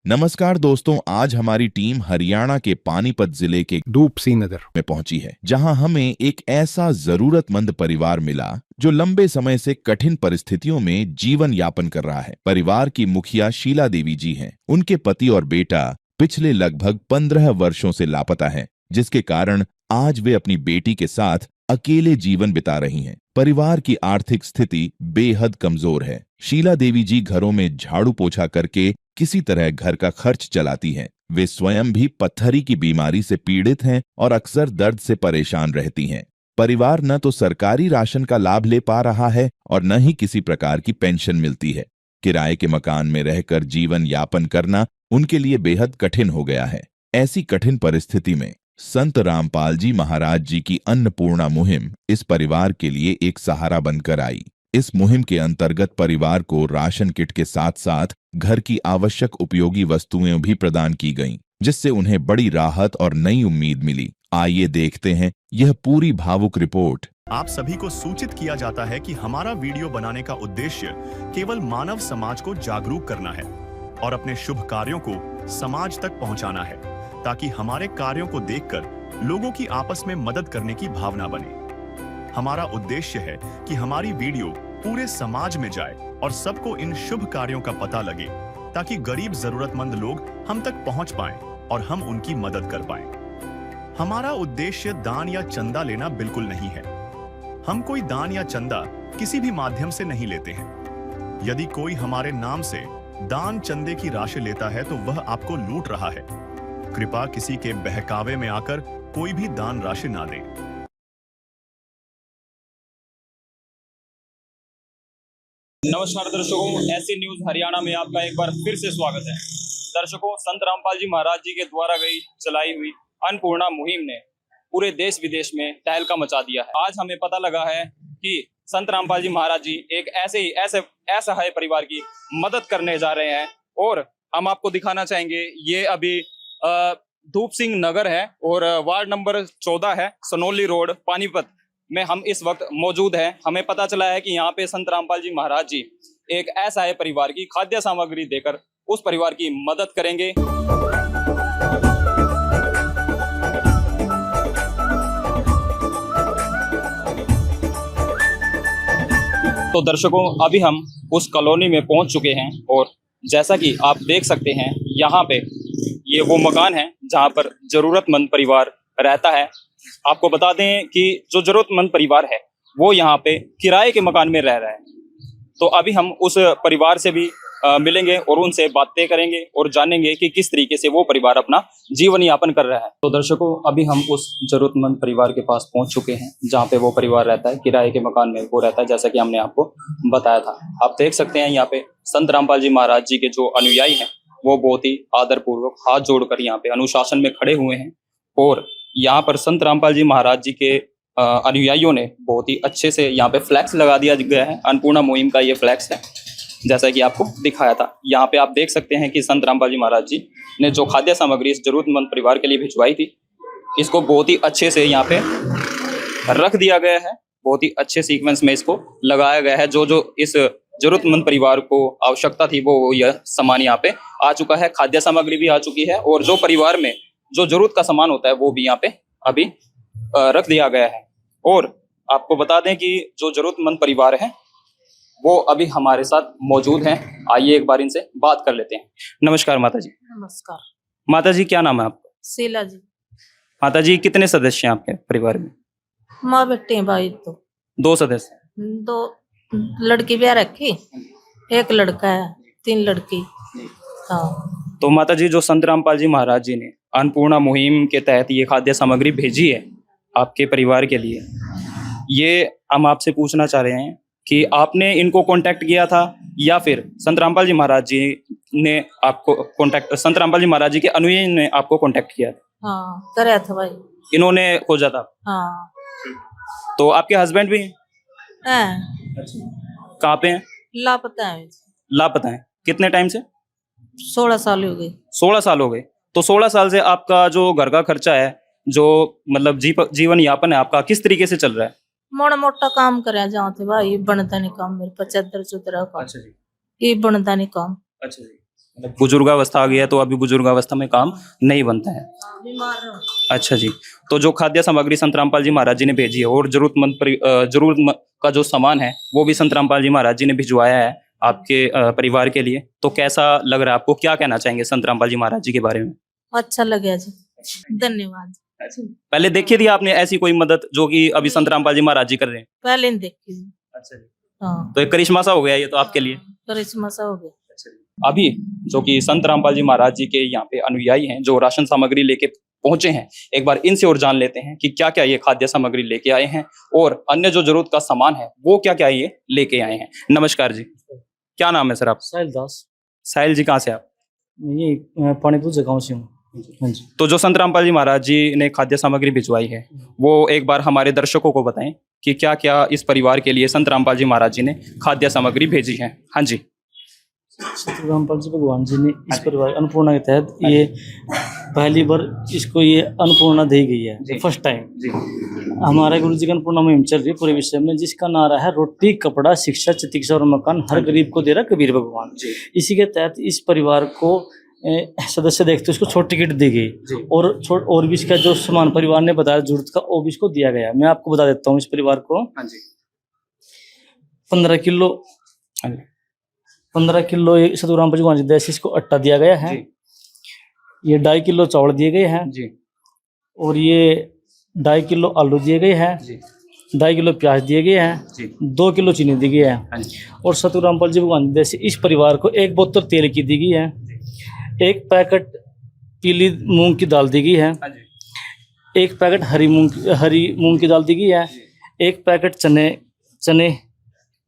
नमस्कार दोस्तों, आज हमारी टीम हरियाणा के पानीपत जिले के दूपसी नगर में पहुंची है, जहां हमें एक ऐसा जरूरतमंद परिवार मिला जो लंबे समय से कठिन परिस्थितियों में जीवन यापन कर रहा है। परिवार की मुखिया शीला देवी जी हैं। उनके पति और बेटा पिछले लगभग 15 वर्षों से लापता हैं, जिसके कारण आज वे अपनी बेटी के साथ अकेले जीवन बिता रही हैं। परिवार की आर्थिक स्थिति बेहद कमजोर है। शीला देवी जी घरों में झाड़ू पोछा करके किसी तरह घर का खर्च चलाती हैं। वे स्वयं भी पत्थरी की बीमारी से पीड़ित हैं और अक्सर दर्द से परेशान रहती हैं। परिवार न तो सरकारी राशन का लाभ ले पा रहा है और न ही किसी प्रकार की पेंशन मिलती है। किराए के मकान में रहकर जीवन यापन करना उनके लिए बेहद कठिन हो गया है। ऐसी कठिन परिस्थिति में संत रामपाल जी महाराज जी की अन्नपूर्णा मुहिम इस परिवार के लिए एक सहारा बनकर आई। इस मुहिम के अंतर्गत परिवार को राशन किट के साथ साथ घर की आवश्यक उपयोगी वस्तुएं भी प्रदान की गईं, जिससे उन्हें बड़ी राहत और नई उम्मीद मिली। आइए देखते हैं यह पूरी भावुक रिपोर्ट। आप सभी को सूचित किया जाता है कि हमारा वीडियो बनाने का उद्देश्य केवल मानव समाज को जागरूक करना है और अपने शुभ कार्यों को समाज तक पहुंचाना है, ताकि हमारे कार्यों को देखकर लोगों की आपस में मदद करने की भावना बने। हमारा उद्देश्य है कि हमारी वीडियो पूरे समाज में जाए और सबको इन शुभ कार्यों का पता लगे, ताकि गरीब जरूरतमंद लोग हम तक पहुंच पाएं और हम उनकी मदद कर पाएं। हमारा उद्देश्य दान या चंदा लेना बिल्कुल नहीं है। हम कोई दान या चंदा किसी भी माध्यम से नहीं लेते हैं। यदि कोई हमारे नाम से दान चंदे की राशि लेता है तो वह आपको लूट रहा है। कृपया किसी के बहकावे में आकर कोई भी दान राशि ना दें। नमस्कार दर्शकों, ऐसी न्यूज हरियाणा में आपका एक बार फिर से स्वागत है। दर्शकों, संत रामपाल जी महाराज जी के द्वारा चलाई हुई अन्नपूर्णा मुहिम ने पूरे देश विदेश में तहलका मचा दिया है। आज हमें पता लगा है कि संत रामपाल जी महाराज जी एक ऐसे असहाय परिवार की मदद करने जा रहे हैं और हम आपको दिखाना चाहेंगे। ये अभी धूप सिंह नगर है और वार्ड नंबर 14 है, सनोली रोड, पानीपत में हम इस वक्त मौजूद हैं। हमें पता चला है कि यहाँ पे संत रामपाल जी महाराज जी एक असहाय परिवार की खाद्य सामग्री देकर उस परिवार की मदद करेंगे। तो दर्शकों, अभी हम उस कॉलोनी में पहुंच चुके हैं और जैसा कि आप देख सकते हैं, यहाँ पे ये वो मकान है जहाँ पर जरूरतमंद परिवार रहता है। आपको बता दें कि जो जरूरतमंद परिवार है वो यहाँ पे किराए के मकान में रह रहा है। तो अभी हम उस परिवार से भी मिलेंगे और उनसे बातें करेंगे और जानेंगे कि किस तरीके से वो परिवार अपना जीवन यापन कर रहा है। तो दर्शकों, अभी हम उस जरूरतमंद परिवार के पास पहुंच चुके हैं जहाँ पे वो परिवार रहता है, किराए के मकान में वो रहता है, जैसा कि हमने आपको बताया था। आप देख सकते हैं यहाँ पे संत रामपाल जी महाराज जी के जो अनुयायी हैं वो बहुत ही आदरपूर्वक हाथ जोड़कर यहाँ पे अनुशासन में खड़े हुए हैं और यहाँ पर संत रामपाल जी महाराज जी के अनुयायियों ने बहुत ही अच्छे से यहाँ पे फ्लैक्स लगा दिया गया है। अन्नपूर्णा मुहिम का ये फ्लैक्स है, जैसा कि आपको दिखाया था। यहाँ पे आप देख सकते हैं कि संत रामपाल जी महाराज जी ने जो खाद्य सामग्री इस जरूरतमंद परिवार के लिए भिजवाई थी, इसको बहुत ही अच्छे से यहाँ पे रख दिया गया है। बहुत ही अच्छे सीक्वेंस में इसको लगाया गया है। जो जो इस जरूरतमंद परिवार को आवश्यकता थी वो यह सामान यहाँ पे आ चुका है। खाद्य सामग्री भी आ चुकी है और जो परिवार में जो जरूरत का सामान होता है वो भी यहाँ पे अभी रख दिया गया है। और आपको बता दें कि जो जरूरतमंद परिवार है वो अभी हमारे साथ मौजूद हैं। आइए एक बार इनसे बात कर लेते हैं। नमस्कार माता जी। नमस्कार। माता जी, क्या नाम है आपका? शीला जी। माता जी, कितने सदस्य हैं आपके परिवार में? माँ बेटे हैं भाई, तो 2 सदस्य। 2 लड़की ब्याह रखी, 1 लड़का है, 3 लड़की। हाँ। तो माता जी, जो संत रामपाल जी महाराज जी ने अन्नपूर्णा मुहिम के तहत ये खाद्य सामग्री भेजी है आपके परिवार के लिए, ये हम आपसे पूछना चाह रहे हैं कि आपने इनको कांटेक्ट किया था या फिर संत रामपाल जी महाराज जी ने आपको कांटेक्ट, संत रामपाल जी महाराज जी के अनुयायी ने आपको कांटेक्ट किया था? हाँ, कराया था भाई। इन्होंने खोजा था? हाँ। तो आपके हस्बैंड भी हैं? अच्छा, कहाँ पे हैं? लापता है। लापता हैं। कितने टाइम से? 16 साल हो गए। 16 साल हो गए। तो 16 साल से आपका जो घर का खर्चा है, जो मतलब जीवन यापन है आपका, किस तरीके से चल रहा है? मोटा मोटा काम करे जहाँ थे भाई, बनता नहीं काम। मेरे 75 चुतरा का। अच्छा जी। ये बनता नहीं काम। अच्छा जी। बुजुर्गावस्था आ गया है तो अभी बुजुर्गावस्था में काम नहीं बनता है। अच्छा जी, तो जो खाद्य सामग्री संत रामपाल जी महाराज जी ने भेजी है और जरूरत का जो सामान है वो भी संत रामपाल जी महाराज जी ने भिजवाया है आपके परिवार के लिए, तो कैसा लग रहा है आपको, क्या कहना चाहेंगे संत रामपाल जी महाराज जी के बारे में? अच्छा लगे जी, धन्यवाद। पहले देखी थी आपने ऐसी कोई मदद जो कि अभी संत रामपाल जी महाराज जी कर रहे हैं? पहले नहीं देखी जी। अच्छा जी, हाँ, तो एक करिश्मा सा हो गया ये तो आपके लिए। करिश्मा सा हो गया। अभी जो कि संत रामपाल जी महाराज जी के यहाँ पे अनुयायी हैं जो राशन सामग्री लेके पहुंचे हैं, एक बार इनसे और जान लेते हैं कि क्या क्या ये खाद्य सामग्री लेके आए हैं और अन्य जो जरूरत का सामान है वो क्या क्या ये लेके आए हैं। नमस्कार जी, क्या नाम है सर आप? साहिल दास। साहिल जी, कहाँ से आप? ये पानीपुर गाँव से हूँ। हाँ जी। तो जो संत रामपाल जी महाराज जी ने खाद्य सामग्री भिजवाई है वो एक बार हमारे दर्शकों को बताएं कि क्या क्या इस परिवार के लिए संत रामपाल जी महाराज जी ने खाद्य सामग्री भेजी है। हाँ जी। संत रामपाल जी भगवान जी ने इस परिवार अन्नपूर्णा के तहत ये पहली बार इसको ये अन्नपूर्णा दी गई है, फर्स्ट टाइम। हमारे गुरु जी का अन्नपूर्णा मुहिम चल रही है पूरे विश्व में, जिसका नारा है रोटी कपड़ा शिक्षा चिकित्सा और मकान हर गरीब को दे रहा कबीर भगवान। इसी के तहत इस परिवार को सदस्य देखते उसको छोटी किट दी गई और भी इसका जो सामान परिवार ने बताया जरूरत का वो भी इसको दिया गया। मैं आपको बता देता हूँ इस परिवार को 15 किलो सतगुरु रामपाल जी महाराज जी देश इसको आटा दिया गया है। ये 2.5 किलो चावल दिए गए हैं और ये 2.5 किलो आलू दिए गए हैं, 2.5 किलो प्याज दिए गए हैं, 2 किलो चीनी दी गई है और सतगुरु रामपाल जी भगवान जी से इस परिवार को 1 बोतल तेल की दी गई है, 1 पैकेट पीली मूंग की दाल दी गई है, 1 पैकेट हरी मूंग की दाल दी गई है, 1 पैकेट चने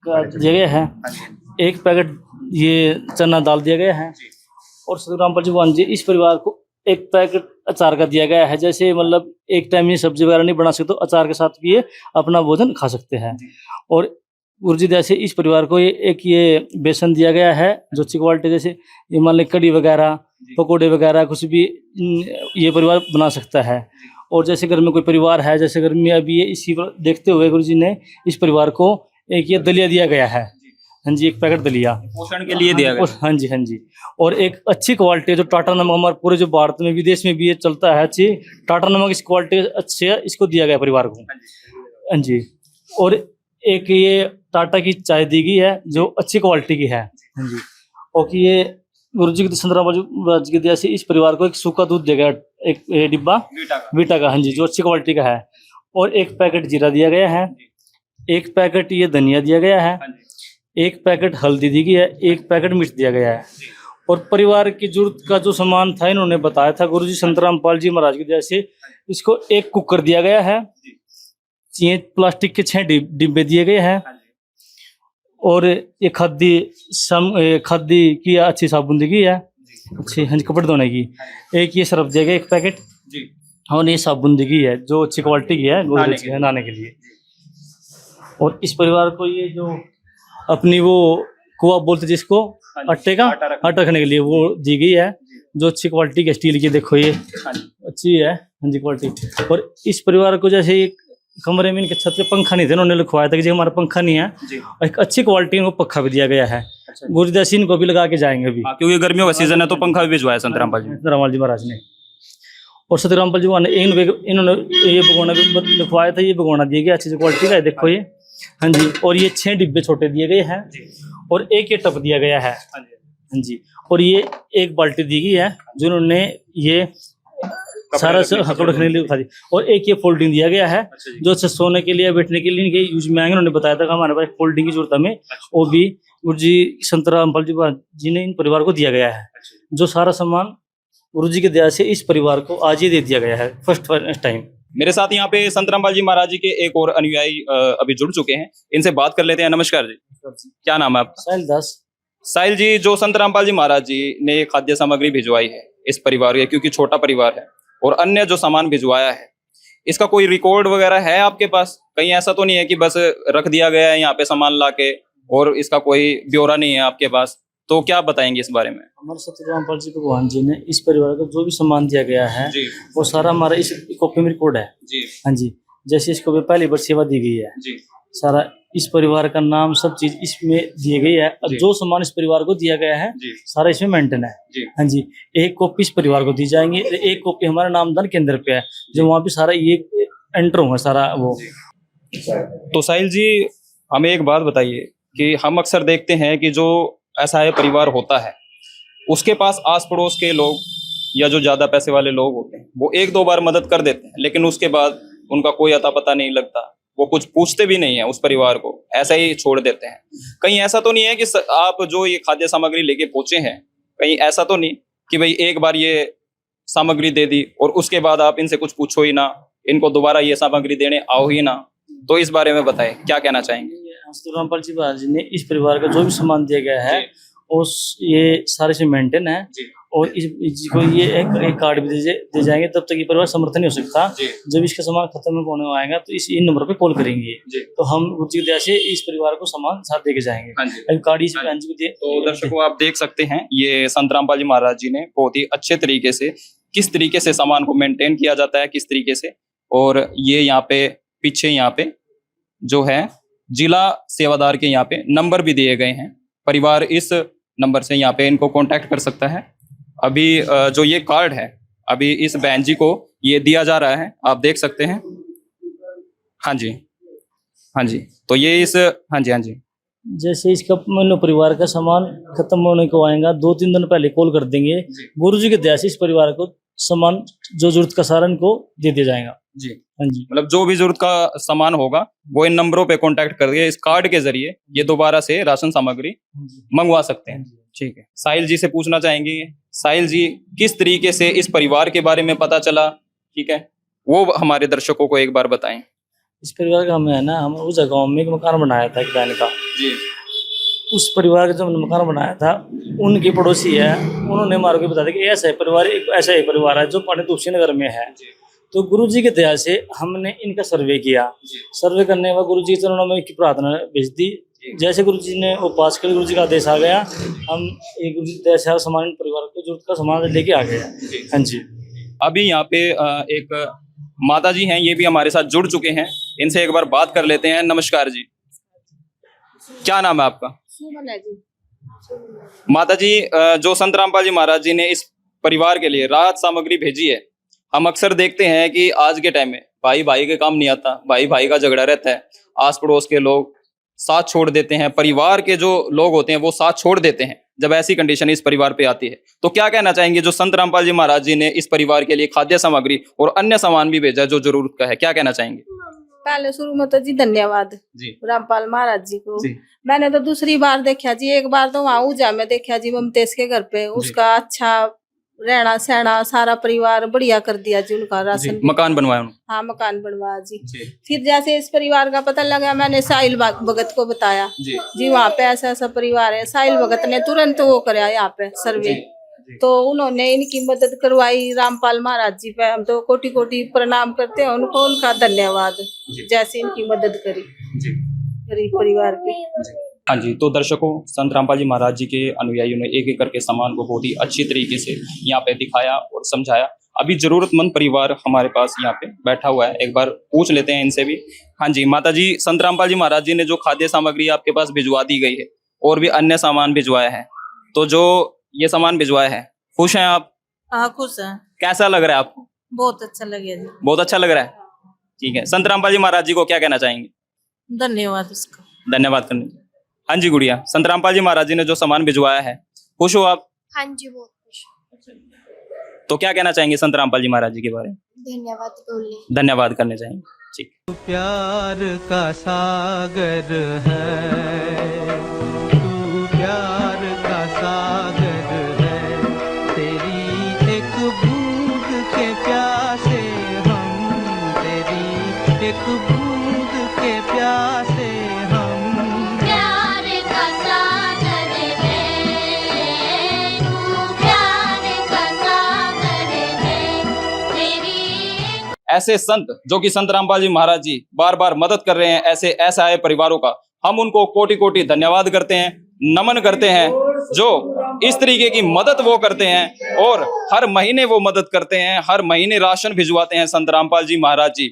का दिया गया है, 1 पैकेट ये चना दाल दिया गया है और सतगुरु रामपाल जी भगवान जी इस परिवार को 1 पैकेट अचार का दिया गया है। जैसे मतलब एक टाइम ये सब्जी वगैरह नहीं बना सकते तो अचार के साथ भी ये अपना भोजन खा सकते हैं। और गुरु जी जैसे इस परिवार को ये बेसन दिया गया है जो अच्छी क्वालिटी, जैसे ये मान लें कड़ी वगैरह पकौड़े वगैरह कुछ भी ये परिवार बना सकता है। और जैसे घर में कोई परिवार है, जैसे घर में अभी ये इसी पर देखते हुए गुरु जी ने इस परिवार को एक ये दलिया दिया गया है। हाँ जी, 1 पैकेट दलिया पोषण के लिए दिया गया। हाँ जी। और एक अच्छी क्वालिटी जो टाटा नमक हमारे पूरे जो भारत में विदेश में भी ये चलता है, अच्छी टाटा नमक इस क्वालिटी अच्छी है, इसको दिया गया परिवार को। हाँ जी। और एक ये टाटा की चाय दी गई है जो अच्छी क्वालिटी की है। हाँ जी। और कि ये गुरु जी के संत रामपाल जी की दया से इस परिवार को एक सूखा दूध दिया गया, एक डिब्बा वीटा का। हाँ जी, जो अच्छी क्वालिटी का है। और 1 पैकेट जीरा दिया गया है, 1 पैकेट ये धनिया दिया गया है, 1 पैकेट हल्दी दी गई है, 1 पैकेट मिर्च दिया गया है। और परिवार की जरूरत का जो सामान था इन्होंने बताया था गुरु जी संत रामपाल जी महाराज की दया से इसको 1 कुकर दिया गया है, ये प्लास्टिक के 6 डिब्बे दिए गए हैं और ये खादी की अच्छी साबुन दी गई है, अच्छी हाँ कपड़े धोने की। एक ये सर्फ दिया गया 1 पैकेट और ये साबुन दी गई है जो अच्छी क्वालिटी की है नहाने के लिए। और इस परिवार को ये जो अपनी वो कुआ बोलते जिसको आटे का आटा रखने के लिए वो दी गई है जो अच्छी क्वालिटी की स्टील की। देखो ये अच्छी है हाँ जी क्वालिटी। और इस परिवार को जैसे एक कमरे में इनके छत पे पंखा नहीं थे, उन्होंने लिखवाया था कि जी हमारा पंखा नहीं है, एक अच्छी क्वालिटी में पंखा भी दिया गया है। गुरुदास इनको भी लगा के जाएंगे अभी क्योंकि गर्मियों का सीजन है तो पंखा भी भिजवाया संत रामपाल जी महाराज ने। और सत रामपाल जी इन्होंने ये भगोना भी लिखवाया था, ये भगोना दिया गया अच्छी क्वालिटी का है। देखो ये हाँ जी। और ये 6 डिब्बे छोटे दिए गए हैं और 1 ये टप दिया गया है हाँ जी। और ये 1 बाल्टी दी गई है जिन्होंने ये सारा कपड़े रखने के लिए खा दी। और 1 ये फोल्डिंग दिया गया है जो सोने के लिए बैठने के लिए इनके यूज में आएंगे। उन्होंने बताया था कि हमारे पास फोल्डिंग की जरूरत हमें, वो भी गुरु जी संत रामपाल जी ने इन परिवार को दिया गया है। जो सारा सामान गुरु जी की दया से इस परिवार को आज ही दे दिया गया है फर्स्ट टाइम। मेरे साथ यहाँ पे संत रामपाल जी महाराज जी के एक और अनुयायी अभी जुड़ चुके हैं, इनसे बात कर लेते हैं। नमस्कार जी, क्या नाम है आपका? साहिल दास। साहिल जी, जो संत रामपाल जी महाराज जी ने खाद्य सामग्री भिजवाई है इस परिवार के, क्योंकि छोटा परिवार है, और अन्य जो सामान भिजवाया है इसका कोई रिकॉर्ड वगैरह है आपके पास? कहीं ऐसा तो नहीं है कि बस रख दिया गया है यहाँ पे सामान लाके और इसका कोई ब्यौरा नहीं है आपके पास? तो क्या बताएंगे इस बारे में? हमारे सतगुरु रामपाल जी भगवान जी ने इस परिवार को जो भी सामान दिया गया है वो सारा हमारा इस कॉपी में रिकॉर्ड है जी। हाँ जी। जैसे इसको भी पहली बार सेवा दी गई है जी, सारा इस परिवार का नाम, सब चीज इसमें दी गई है। और जी। जो सामान इस परिवार को दिया गया है जी सारा इसमें मेंटेन है। जी हाँ जी, एक कॉपी इस परिवार को दी जाएंगी, एक कॉपी हमारे नामदान केंद्र पे है, जो वहाँ पे सारा ये एंटर होगा सारा वो। तो साहिल जी, हमें एक बात बताइए कि हम अक्सर देखते हैं कि जो असहाय परिवार होता है उसके पास आस पड़ोस के लोग या जो ज्यादा पैसे वाले लोग होते हैं वो एक दो बार मदद कर देते हैं, लेकिन उसके बाद उनका कोई अता पता नहीं लगता, वो कुछ पूछते भी नहीं है उस परिवार को, ऐसा ही छोड़ देते हैं। कहीं ऐसा तो नहीं है कि आप जो ये खाद्य सामग्री लेके पहुंचे हैं, कहीं ऐसा तो नहीं कि भाई एक बार ये सामग्री दे दी और उसके बाद आप इनसे कुछ पूछो ही ना, इनको दोबारा ये सामग्री देने आओ ही ना? तो इस बारे में बताएं, क्या कहना चाहेंगे? रामपाल जी महाराज ने इस परिवार का जो भी सामान दिया गया है उस ये सारे से मेंटेन है। और इसको ये एक कार्ड भी दे जाएंगे, तब तक ये परिवार समर्थन नहीं हो सकता। जब इसका सामान खत्म होने आएगा तो इन नंबर पे कॉल करेंगे, तो हम उनकी दया से इस परिवार को सामान साथ देके जाएंगे। अभी कार्ड इस को दिए। तो दर्शकों, आप देख सकते हैं ये संत रामपाल जी महाराज जी ने बहुत ही अच्छे तरीके से किस तरीके से सामान को मेंटेन किया जाता है, किस तरीके से। और ये यहाँ पे पीछे यहाँ पे जो है जिला सेवादार के यहाँ पे नंबर भी दिए गए हैं, परिवार इस नंबर से यहाँ पे इनको कांटेक्ट कर सकता है। अभी जो ये कार्ड है अभी इस बहन जी को ये दिया जा रहा है, आप देख सकते हैं। हाँ जी, हाँ जी, तो ये इस हाँ जी जैसे इसका मान लो परिवार का सामान खत्म होने को आएगा, 2-3 दिन पहले कॉल कर देंगे, गुरुजी के दया से इस परिवार को सामान जो जरूरत का सारा इनको दे दिया जाएगा जी। हाँ जी, मतलब जो भी जरूरत का सामान होगा वो इन नंबरों पे कांटेक्ट करके इस कार्ड के जरिए ये दोबारा से राशन सामग्री मंगवा सकते हैं। ठीक है, साहिल जी से पूछना चाहेंगे, साहिल जी किस तरीके से इस परिवार के बारे में पता चला, ठीक है, वो हमारे दर्शकों को एक बार बताएं। इस परिवार का हमें है ना, हम उस गाँव में एक मकान बनाया था एक बहन का जी। उस परिवार का जो हमने मकान बनाया था उनके पड़ोसी है, उन्होंने हमारे को बता दिया कि ऐसा है परिवार, एक ऐसा ही परिवार है जो पानी तुलसी नगर में है। तो गुरुजी के दया से हमने इनका सर्वे किया। सर्वे करने के बाद गुरुजी के चरणों में एक प्रार्थना भेज दी। जैसे गुरुजी ने वो पास कर, गुरुजी का आदेश आ गया, हम एक गुरुजी के दया से सामान परिवार को जरूरत का सामान लेके आ गया। हाँ जी। अभी यहाँ पे एक माता जी हैं, ये भी हमारे साथ जुड़ चुके हैं, इनसे एक बार बात कर लेते हैं। नमस्कार जी, क्या नाम है आपका? माता जी, जो संत रामपाल जी महाराज जी ने इस परिवार के लिए राहत सामग्री भेजी है, हम अक्सर देखते हैं कि आज के टाइम में भाई भाई के काम नहीं आता, भाई भाई का झगड़ा रहता है, आस पड़ोस के लोग साथ छोड़ देते हैं, परिवार के जो लोग होते हैं वो साथ छोड़ देते हैं जब ऐसी कंडीशन इस परिवार पे आती है। तो क्या कहना चाहेंगे, जो संत रामपाल जी महाराज जी ने इस परिवार के लिए खाद्य सामग्री और अन्य सामान भी भेजा जो जरूरत का है, क्या कहना चाहेंगे? पहले शुरू में तो जी धन्यवाद जी। रामपाल महाराज जी को। जी। मैंने तो दूसरी बार देखा जी, एक बार तो वहाँ ऊजा में देखा जी ममतेज के घर पे, उसका अच्छा रहना सहना सारा परिवार बढ़िया कर दिया जी, उनका राशन मकान बनवाया उन्होंने। हाँ मकान बनवाया जी। फिर जैसे इस परिवार का पता लगा, मैंने साहिल भगत को बताया जी वहाँ पे ऐसा ऐसा परिवार है। साहिल भगत ने तुरंत वो कराया यहाँ पे सर्वे, तो उन्होंने इनकी मदद करवाई। रामपाल महाराज जी पे हम तो कोटि कोटि प्रणाम करते हैं उनको, उनका धन्यवाद जैसे इनकी मदद करी गरीब परिवार की। हाँ जी, तो दर्शकों, संत रामपाल जी महाराज जी के अनुयायियों ने एक एक करके सामान को बहुत ही अच्छी तरीके से यहाँ पे दिखाया और समझाया। अभी जरूरतमंद परिवार हमारे पास यहाँ पे बैठा हुआ है, एक बार पूछ लेते हैं इनसे भी। हाँ जी माता जी, संत रामपाल जी महाराज जी ने जो खाद्य सामग्री आपके पास भिजवा दी गई है और भी अन्य सामान भिजवाया है, तो जो ये सामान भिजवाया है, खुश हैं आप? हाँ खुश है। कैसा लग रहा है आपको? बहुत अच्छा लगे जी। बहुत अच्छा लग रहा है, ठीक है। संत रामपाल जी महाराज जी को क्या कहना चाहेंगे? धन्यवाद उसका। धन्यवाद करने। हाँ जी गुड़िया, संत रामपाल जी महाराज जी ने जो सामान भिजवाया है, खुश हो आप? हाँ जी बहुत खुश। तो क्या कहना चाहेंगे संत रामपाल जी महाराज जी के बारे में? धन्यवाद बोलने। धन्यवाद करने चाहेंगे, ठीक। प्यार का सागर है तू, प्यार का सागर है, तेरी एक बूंद के प्यासे हम, तेरी एक बूंद के प्यासे हम। प्यार का सागर है तू, प्यार का सागर है तेरी। ऐसे संत जो कि संत रामपाल जी महाराज जी बार बार मदद कर रहे हैं ऐसे असहाय परिवारों का, हम उनको कोटि कोटि धन्यवाद करते हैं, नमन करते हैं। जो इस तरीके की मदद वो करते हैं और हर महीने वो मदद करते हैं, हर महीने राशन भिजवाते हैं संत रामपाल जी महाराज जी।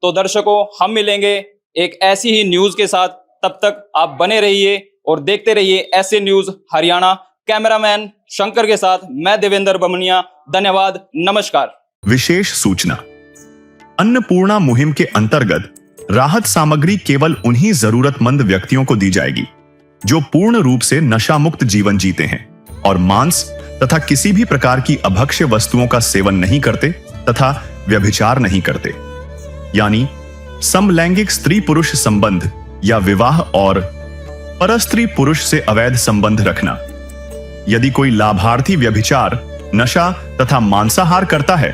तो दर्शकों, हम मिलेंगे एक ऐसी ही न्यूज के साथ, तब तक आप बने रहिए और देखते रहिए ऐसे न्यूज हरियाणा। कैमरामैन शंकर के साथ मैं देवेंद्र बमनिया। धन्यवाद, नमस्कार। विशेष सूचना, अन्नपूर्णा मुहिम के अंतर्गत राहत सामग्री केवल उन्हीं जरूरतमंद व्यक्तियों को दी जाएगी जो पूर्ण रूप से नशा मुक्त जीवन जीते हैं और मांस तथा किसी भी प्रकार की अभक्ष्य वस्तुओं का सेवन नहीं करते तथा व्यभिचार नहीं करते, यानी समलैंगिक स्त्री पुरुष संबंध या विवाह और परस्त्री पुरुष से अवैध संबंध रखना। यदि कोई लाभार्थी व्यभिचार, नशा तथा मांसाहार करता है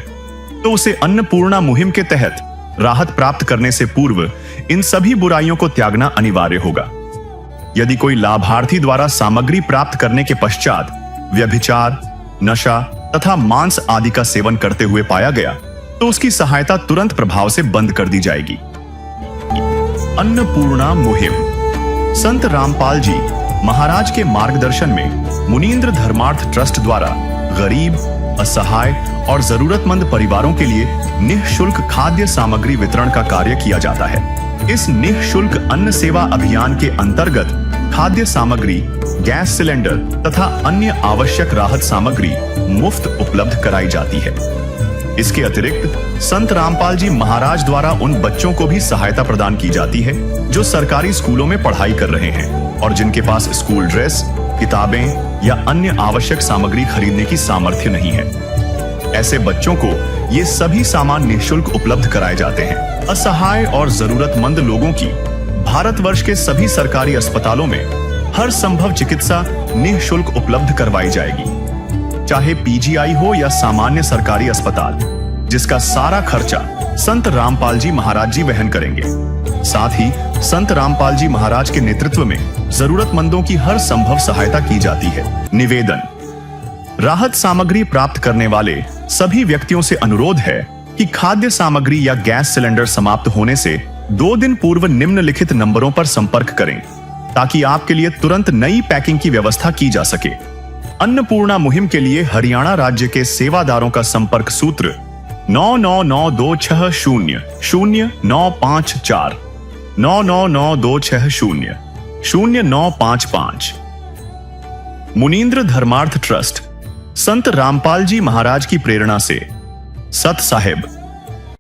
तो उसे अन्नपूर्णा मुहिम के तहत राहत प्राप्त करने से पूर्व इन सभी बुराइयों को त्यागना अनिवार्य होगा। यदि कोई लाभार्थी द्वारा सामग्री प्राप्त करने के पश्चात व्यभिचार, नशा तथा मांस आदि का सेवन करते हुए पाया गया तो उसकी सहायता तुरंत प्रभाव से बंद कर दी जाएगी। अन्नपूर्णा मुहिम संत रामपाल जी महाराज के मार्गदर्शन में मुनींद्र धर्मार्थ ट्रस्ट द्वारा गरीब, असहाय और जरूरतमंद परिवारों के लिए निःशुल्क खाद्य सामग्री वितरण का कार्य किया जाता है। इस निःशुल्क अन्न सेवा अभियान के अंतर्गत खाद्य सामग्री, गैस सिलेंडर तथा अन्य आवश्यक राहत सामग्री मुफ्त उपलब्ध कराई जाती है। इसके अतिरिक्त संत रामपाल जी महाराज द्वारा उन बच्चों को भी सहायता प्रदान की जाती है जो सरकारी स्कूलों में पढ़ाई कर रहे हैं और जिनके पास स्कूल ड्रेस, किताबें या अन्य आवश्यक सामग्री खरीदने की सामर्थ्य नहीं है। ऐसे बच्चों को ये सभी सामान निःशुल्क उपलब्ध कराए जाते हैं। असहाय और जरूरतमंद लोगों की भारतवर्ष के सभी सरकारी अस्पतालों में हर संभव चिकित्सा निःशुल्क उपलब्ध करवाई जाएगी, चाहे पीजीआई हो या सामान्य सरकारी अस्पताल, जिसका सारा खर्चा संत रामपाल जी महाराज जी वहन करेंगे। साथ ही संत रामपाल जी महाराज के नेतृत्व में जरूरतमंदों की हर संभव सहायता की जाती है। निवेदन, राहत सामग्री प्राप्त करने वाले सभी व्यक्तियों से अनुरोध है कि खाद्य सामग्री या गैस सिलेंडर समाप्त होने से 2 दिन पूर्व निम्नलिखित नंबरों पर संपर्क करें ताकि आपके लिए तुरंत नई पैकिंग की व्यवस्था की जा सके। अन्नपूर्णा मुहिम के लिए हरियाणा राज्य के सेवादारों का संपर्क सूत्र 9992600954 9992600955। मुनींद्र धर्मार्थ ट्रस्ट संत रामपाल जी महाराज की प्रेरणा से सत साहिब